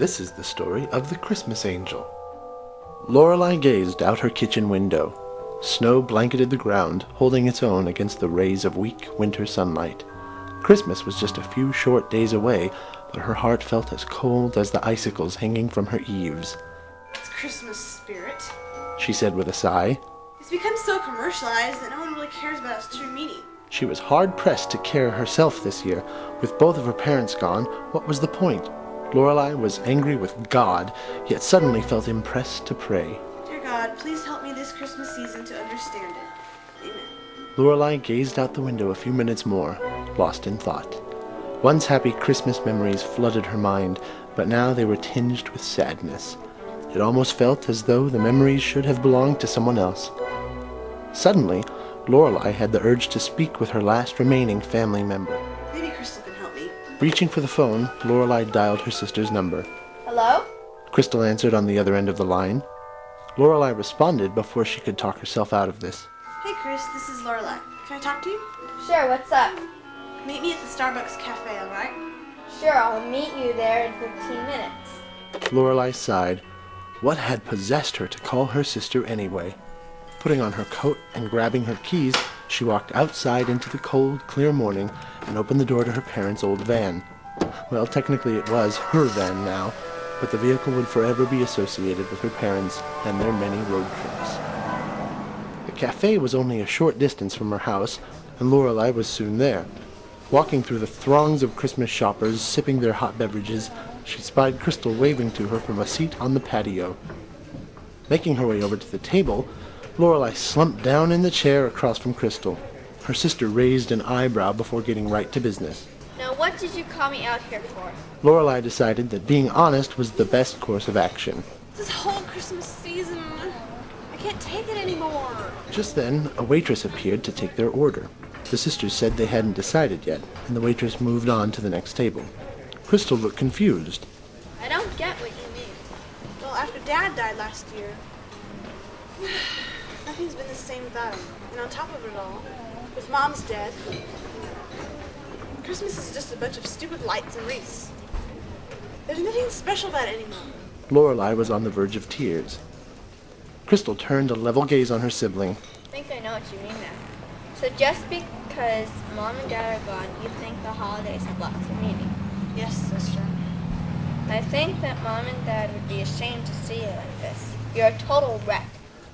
This is the story of the Christmas Angel. Lorelei gazed out her kitchen window. Snow blanketed the ground, holding its own against the rays of weak winter sunlight. Christmas was just a few short days away, but her heart felt as cold as the icicles hanging from her eaves. It's Christmas spirit, she said with a sigh. It's become so commercialized that no one really cares about its true meaning. She was hard-pressed to care herself this year. With both of her parents gone, what was the point? Lorelei was angry with God, yet suddenly felt impressed to pray. Dear God, please help me this Christmas season to understand it. Amen. Lorelei gazed out the window a few minutes more, lost in thought. Once happy Christmas memories flooded her mind, but now they were tinged with sadness. It almost felt as though the memories should have belonged to someone else. Suddenly, Lorelei had the urge to speak with her last remaining family member. Maybe Crystal can help me. Reaching for the phone, Lorelei dialed her sister's number. Hello? Crystal answered on the other end of the line. Lorelei responded before she could talk herself out of this. Hey Chris, this is Lorelei. Can I talk to you? Sure, what's up? Meet me at the Starbucks cafe, alright? Sure, I'll meet you there in 15 minutes. Lorelei sighed. What had possessed her to call her sister anyway? Putting on her coat and grabbing her keys, she walked outside into the cold, clear morning and opened the door to her parents' old van. Well, technically it was her van now, but the vehicle would forever be associated with her parents and their many road trips. The cafe was only a short distance from her house, and Lorelei was soon there. Walking through the throngs of Christmas shoppers, sipping their hot beverages, she spied Crystal waving to her from a seat on the patio. Making her way over to the table, Lorelei slumped down in the chair across from Crystal. Her sister raised an eyebrow before getting right to business. Now, what did you call me out here for? Lorelei decided that being honest was the best course of action. This whole Christmas season, I can't take it anymore. Just then, a waitress appeared to take their order. The sisters said they hadn't decided yet, and the waitress moved on to the next table. Crystal looked confused. I don't get what you mean. Well, after Dad died last year, nothing's been the same without him. And on top of it all, with Mom's death, Christmas is just a bunch of stupid lights and wreaths. There's nothing special about it anymore. Lorelei was on the verge of tears. Crystal turned a level gaze on her sibling. I think I know what you mean now. So just because Mom and Dad are gone, you think the holidays have lots of meaning? Yes, sister. I think that Mom and Dad would be ashamed to see you like this. You're a total wreck.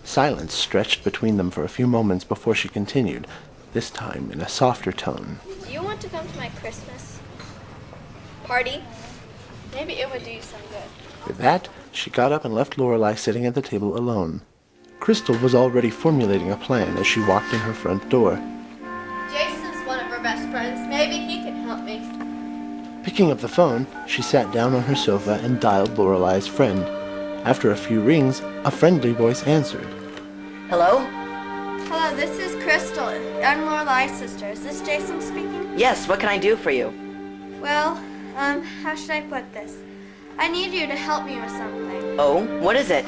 Silence stretched between them for a few moments before she continued, this time in a softer tone. Do you want to come to my Christmas party? Maybe it would do you some good. With that, she got up and left Lorelei sitting at the table alone. Crystal was already formulating a plan as she walked in her front door. Jason's one of her best friends. Maybe he can help me. Picking up the phone, she sat down on her sofa and dialed Lorelei's friend. After a few rings, a friendly voice answered. Hello? Hello, this is Crystal. I'm Lorelei's sister. Is this Jason speaking? Yes, what can I do for you? Well, how should I put this? I need you to help me with something. Oh, what is it?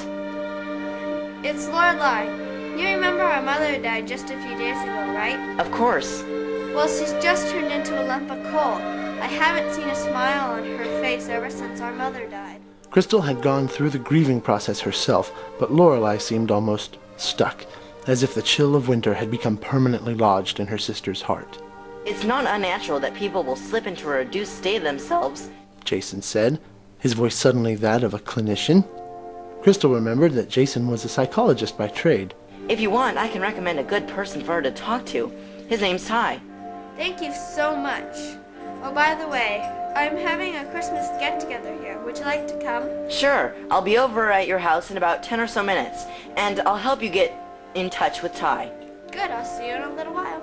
It's Lorelei. You remember our mother died just a few days ago, right? Of course. Well, she's just turned into a lump of coal. I haven't seen a smile on her face ever since our mother died. Crystal had gone through the grieving process herself, but Lorelei seemed almost stuck, as if the chill of winter had become permanently lodged in her sister's heart. It's not unnatural that people will slip into a reduced state of themselves, Jason said, his voice suddenly that of a clinician. Crystal remembered that Jason was a psychologist by trade. If you want, I can recommend a good person for her to talk to. His name's Ty. Thank you so much. Oh, by the way, I'm having a Christmas get-together here. Would you like to come? Sure, I'll be over at your house in about 10 or so minutes, and I'll help you get in touch with Ty. Good, I'll see you in a little while.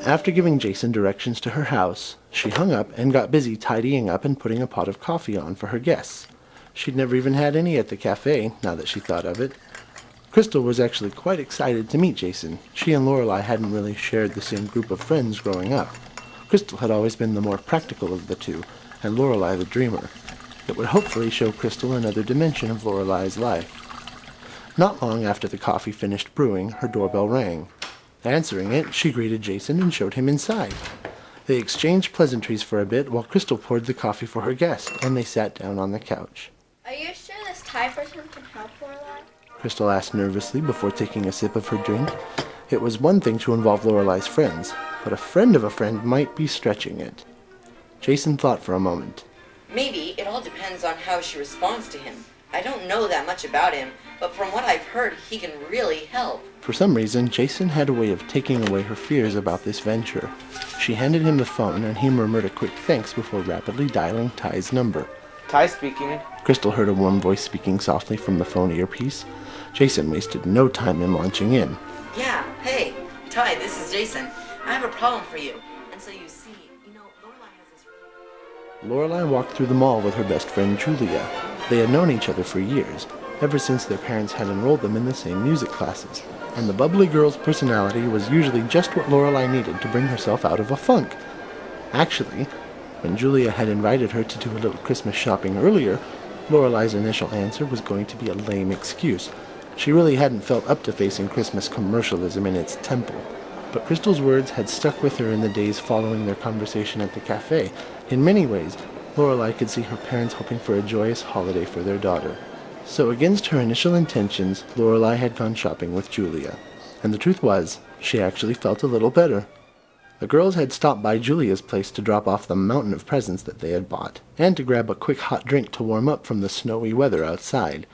After giving Jason directions to her house, she hung up and got busy tidying up and putting a pot of coffee on for her guests. She'd never even had any at the cafe, now that she thought of it. Crystal was actually quite excited to meet Jason. She and Lorelei hadn't really shared the same group of friends growing up. Crystal had always been the more practical of the two, and Lorelei the dreamer. It would hopefully show Crystal another dimension of Lorelei's life. Not long after the coffee finished brewing, her doorbell rang. Answering it, she greeted Jason and showed him inside. They exchanged pleasantries for a bit while Crystal poured the coffee for her guest, and they sat down on the couch. I Thai person can help Lorelai? Crystal asked nervously before taking a sip of her drink. It was one thing to involve Lorelai's friends, but a friend of a friend might be stretching it. Jason thought for a moment. Maybe it all depends on how she responds to him. I don't know that much about him, but from what I've heard, he can really help. For some reason, Jason had a way of taking away her fears about this venture. She handed him the phone, and he murmured a quick thanks before rapidly dialing Ty's number. Ty speaking. Crystal heard a warm voice speaking softly from the phone earpiece. Jason wasted no time in launching in. Yeah, hey, Ty, this is Jason. I have a problem for you. And so you see, Lorelai has this... Lorelai walked through the mall with her best friend Julia. They had known each other for years, ever since their parents had enrolled them in the same music classes, and the bubbly girl's personality was usually just what Lorelai needed to bring herself out of a funk. Actually, when Julia had invited her to do a little Christmas shopping earlier, Lorelai's initial answer was going to be a lame excuse. She really hadn't felt up to facing Christmas commercialism in its temple. But Crystal's words had stuck with her in the days following their conversation at the cafe. In many ways, Lorelai could see her parents hoping for a joyous holiday for their daughter. So against her initial intentions, Lorelai had gone shopping with Julia. And the truth was, she actually felt a little better. The girls had stopped by Julia's place to drop off the mountain of presents that they had bought, and to grab a quick hot drink to warm up from the snowy weather outside.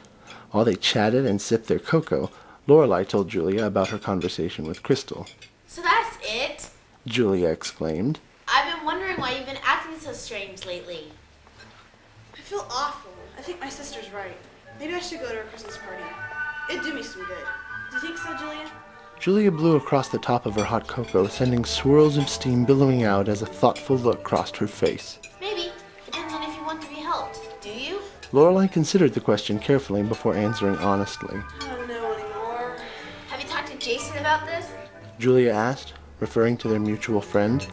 While they chatted and sipped their cocoa, Lorelai told Julia about her conversation with Crystal. So that's it? Julia exclaimed. I've been wondering why you've been acting so strange lately. I feel awful. I think my sister's right. Maybe I should go to her Christmas party. It'd do me some good. Do you think so, Julia? Julia blew across the top of her hot cocoa, sending swirls of steam billowing out as a thoughtful look crossed her face. Maybe. Depends on if you want to be helped. Do you? Lorelai considered the question carefully before answering honestly. I don't know anymore. Have you talked to Jason about this? Julia asked, referring to their mutual friend.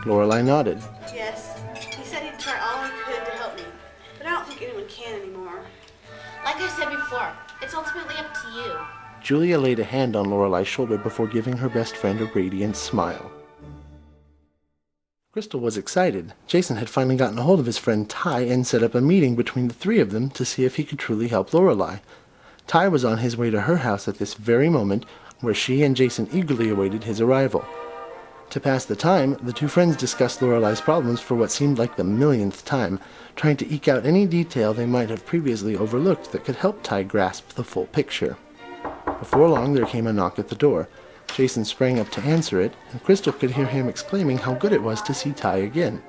Lorelai nodded. Yes. He said he'd try all he could to help me. But I don't think anyone can anymore. Like I said before, it's ultimately up to you. Julia laid a hand on Lorelai's shoulder before giving her best friend a radiant smile. Crystal was excited. Jason had finally gotten a hold of his friend Ty and set up a meeting between the three of them to see if he could truly help Lorelai. Ty was on his way to her house at this very moment, where she and Jason eagerly awaited his arrival. To pass the time, the two friends discussed Lorelai's problems for what seemed like the millionth time, trying to eke out any detail they might have previously overlooked that could help Ty grasp the full picture. Before long, there came a knock at the door. Jason sprang up to answer it, and Crystal could hear him exclaiming how good it was to see Ty again.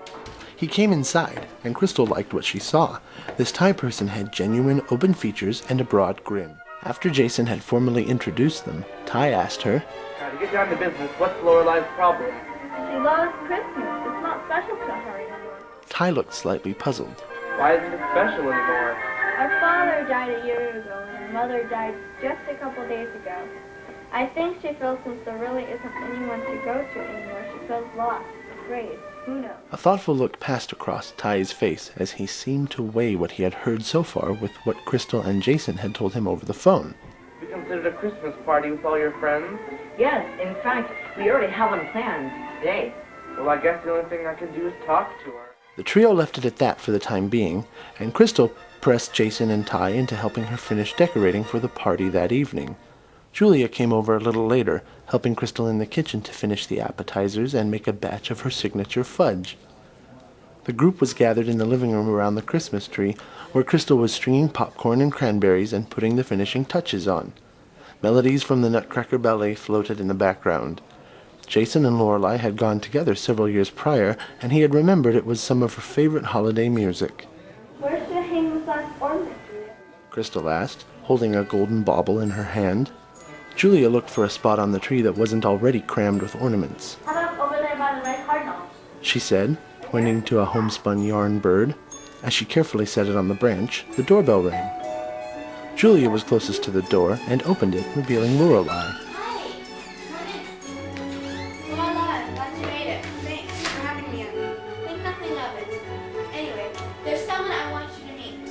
He came inside, and Crystal liked what she saw. This Ty person had genuine, open features and a broad grin. After Jason had formally introduced them, Ty asked her, Now, to get down to business, what's Lorelai's problem? She loves Christmas. It's not special to her anymore. Ty looked slightly puzzled. Why isn't it special anymore? Our father died a year ago, and our mother died just a couple days ago. I think she feels since there really isn't anyone to go to anymore, she feels lost, afraid. Who knows? A thoughtful look passed across Ty's face as he seemed to weigh what he had heard so far with what Crystal and Jason had told him over the phone. We considered a Christmas party with all your friends? Yes, in fact, we already have one planned today. Well, I guess the only thing I can do is talk to her. The trio left it at that for the time being, and Crystal pressed Jason and Ty into helping her finish decorating for the party that evening. Julia came over a little later, helping Crystal in the kitchen to finish the appetizers and make a batch of her signature fudge. The group was gathered in the living room around the Christmas tree, where Crystal was stringing popcorn and cranberries and putting the finishing touches on. Melodies from the Nutcracker Ballet floated in the background. Jason and Lorelai had gone together several years prior, and he had remembered it was some of her favorite holiday music. Where should I hang this last ornament, Julia? Crystal asked, holding a golden bauble in her hand. Julia looked for a spot on the tree that wasn't already crammed with ornaments. How about over there by the red cardinal? She said, pointing to a homespun yarn bird. As she carefully set it on the branch, the doorbell rang. Julia was closest to the door and opened it, revealing Lorelai. Hi. Come in. Lorelai, glad you made it. Thanks for having me in. Think nothing of it. Anyway, there's someone I want you to meet.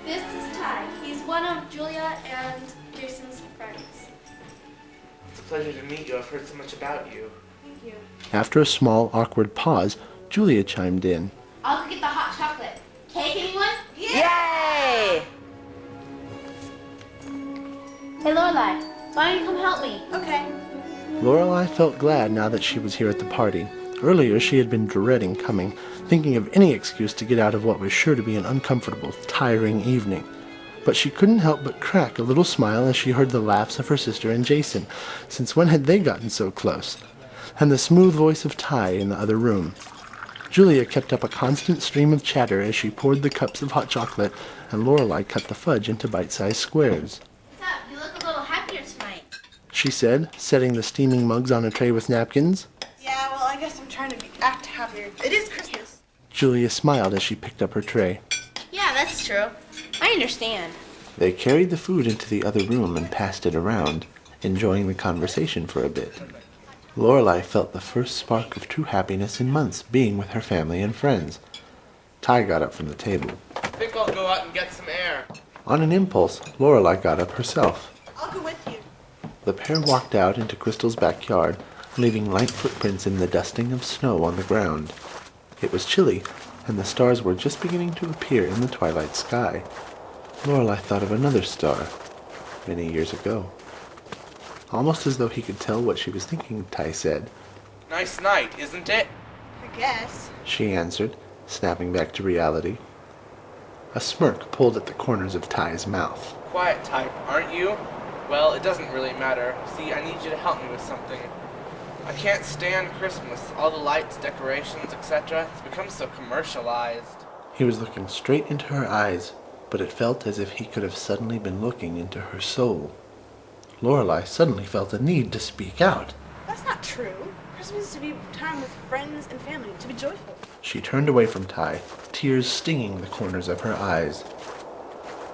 This is Ty. He's one of Julia and Jason's friends. It's a pleasure to meet you. I've heard so much about you. Thank you. After a small, awkward pause, Julia chimed in. I'll go get the hot chocolate. Cake, anyone? Yay! Hey, Lorelai, why don't you come help me? Okay. Lorelai felt glad now that she was here at the party. Earlier she had been dreading coming, thinking of any excuse to get out of what was sure to be an uncomfortable, tiring evening. But she couldn't help but crack a little smile as she heard the laughs of her sister and Jason, since when had they gotten so close? And the smooth voice of Ty in the other room. Julia kept up a constant stream of chatter as she poured the cups of hot chocolate, and Lorelai cut the fudge into bite-sized squares. What's up? You look a little happier tonight. She said, setting the steaming mugs on a tray with napkins. Yeah, well, I guess I'm trying to act happier. It is Christmas. Julia smiled as she picked up her tray. Yeah, that's true. I understand. They carried the food into the other room and passed it around, enjoying the conversation for a bit. Lorelai felt the first spark of true happiness in months being with her family and friends. Ty got up from the table. I think I'll go out and get some air. On an impulse, Lorelai got up herself. I'll go with you. The pair walked out into Crystal's backyard, leaving light footprints in the dusting of snow on the ground. It was chilly, and the stars were just beginning to appear in the twilight sky. Lorelai thought of another star, many years ago. Almost as though he could tell what she was thinking, Ty said. Nice night, isn't it? I guess. She answered, snapping back to reality. A smirk pulled at the corners of Ty's mouth. Quiet type, aren't you? Well, it doesn't really matter. See, I need you to help me with something. I can't stand Christmas. All the lights, decorations, etc. It's become so commercialized. He was looking straight into her eyes, but it felt as if he could have suddenly been looking into her soul. Lorelai suddenly felt a need to speak out. That's not true. Christmas is to be time with friends and family, to be joyful. She turned away from Ty, tears stinging the corners of her eyes.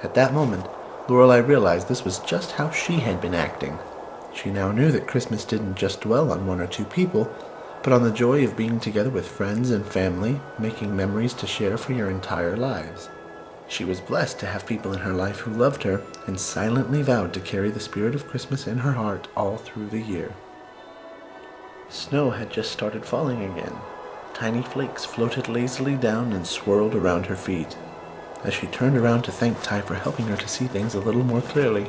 At that moment, Lorelai realized this was just how she had been acting. She now knew that Christmas didn't just dwell on one or two people, but on the joy of being together with friends and family, making memories to share for your entire lives. She was blessed to have people in her life who loved her and silently vowed to carry the spirit of Christmas in her heart all through the year. Snow had just started falling again. Tiny flakes floated lazily down and swirled around her feet. As she turned around to thank Ty for helping her to see things a little more clearly,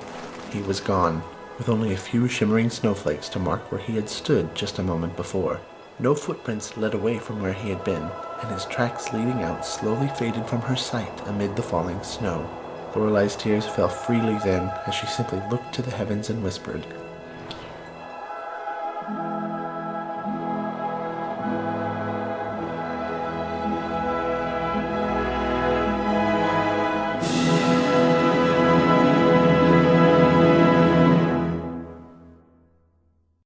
he was gone, with only a few shimmering snowflakes to mark where he had stood just a moment before. No footprints led away from where he had been, and his tracks leading out slowly faded from her sight amid the falling snow. Lorelai's tears fell freely then as she simply looked to the heavens and whispered,